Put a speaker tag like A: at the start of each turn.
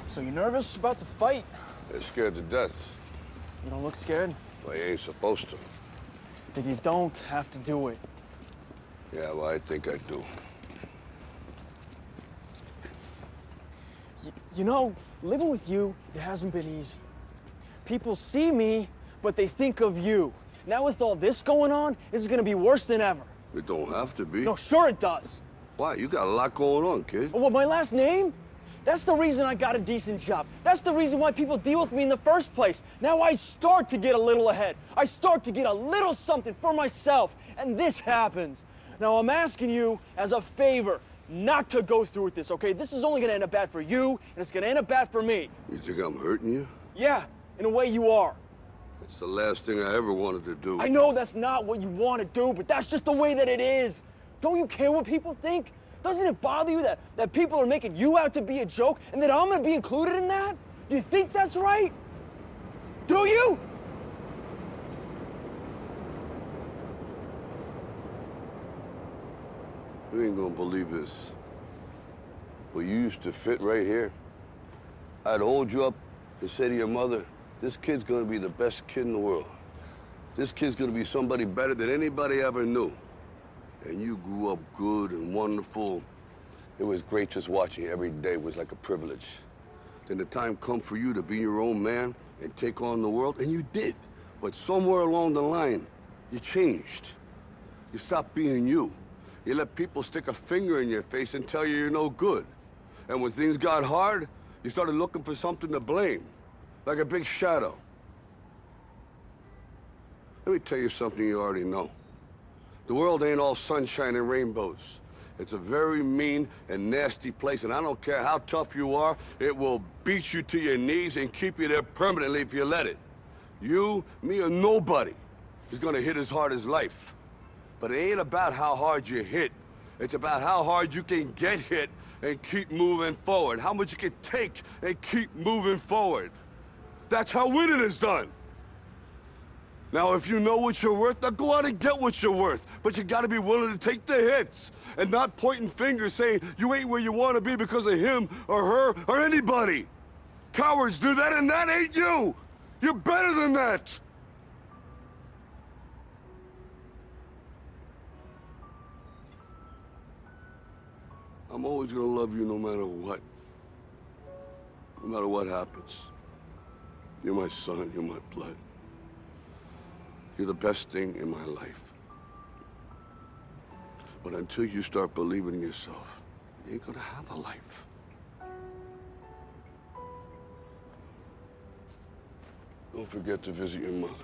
A: So you nervous about the fight?
B: They're scared to death.
A: You don't look scared?
B: Well, you ain't supposed to.
A: Then you don't have to do it.
B: Yeah, well, I think I do.
A: You know, living with you, it hasn't been easy. People see me, but they think of you. Now with all this going on, this is gonna be worse than ever.
B: It don't have to be.
A: No, sure it does.
B: Why? You got a lot going on, kid.
A: Well, my last name? That's the reason I got a decent job. That's the reason why people deal with me in the first place. Now I start to get a little ahead. I start to get a little something for myself, and this happens. Now I'm asking you as a favor not to go through with this, okay? This is only gonna end up bad for you, and it's gonna end up bad for me.
B: You think I'm hurting you?
A: Yeah, in a way you are.
B: It's the last thing I ever wanted to do.
A: I know that's not what you want to do, but that's just the way that it is. Don't you care what people think? Doesn't it bother you that people are making you out to be a joke and that I'm gonna be included in that? Do you think that's right? Do you?
B: You ain't gonna believe this. But you used to fit right here. I'd hold you up and say to your mother, this kid's gonna be the best kid in the world. This kid's gonna be somebody better than anybody ever knew. And you grew up good and wonderful. It was great just watching you every day. It was like a privilege. Then the time come for you to be your own man and take on the world, and you did. But somewhere along the line, you changed. You stopped being you. You let people stick a finger in your face and tell you you're no good. And when things got hard, you started looking for something to blame, like a big shadow. Let me tell you something you already know. The world ain't all sunshine and rainbows. It's a very mean and nasty place, and I don't care how tough you are, it will beat you to your knees and keep you there permanently if you let it. You, me, or nobody is gonna hit as hard as life. But it ain't about how hard you hit. It's about how hard you can get hit and keep moving forward. How much you can take and keep moving forward. That's how winning is done. Now, if you know what you're worth, now go out and get what you're worth. But you gotta be willing to take the hits and not pointing fingers saying you ain't where you wanna be because of him or her or anybody. Cowards do that, and that ain't you. You're better than that. I'm always gonna love you no matter what. No matter what happens. You're my son, you're my blood. You're the best thing in my life. But until you start believing in yourself, you ain't gonna have a life. Don't forget to visit your mother.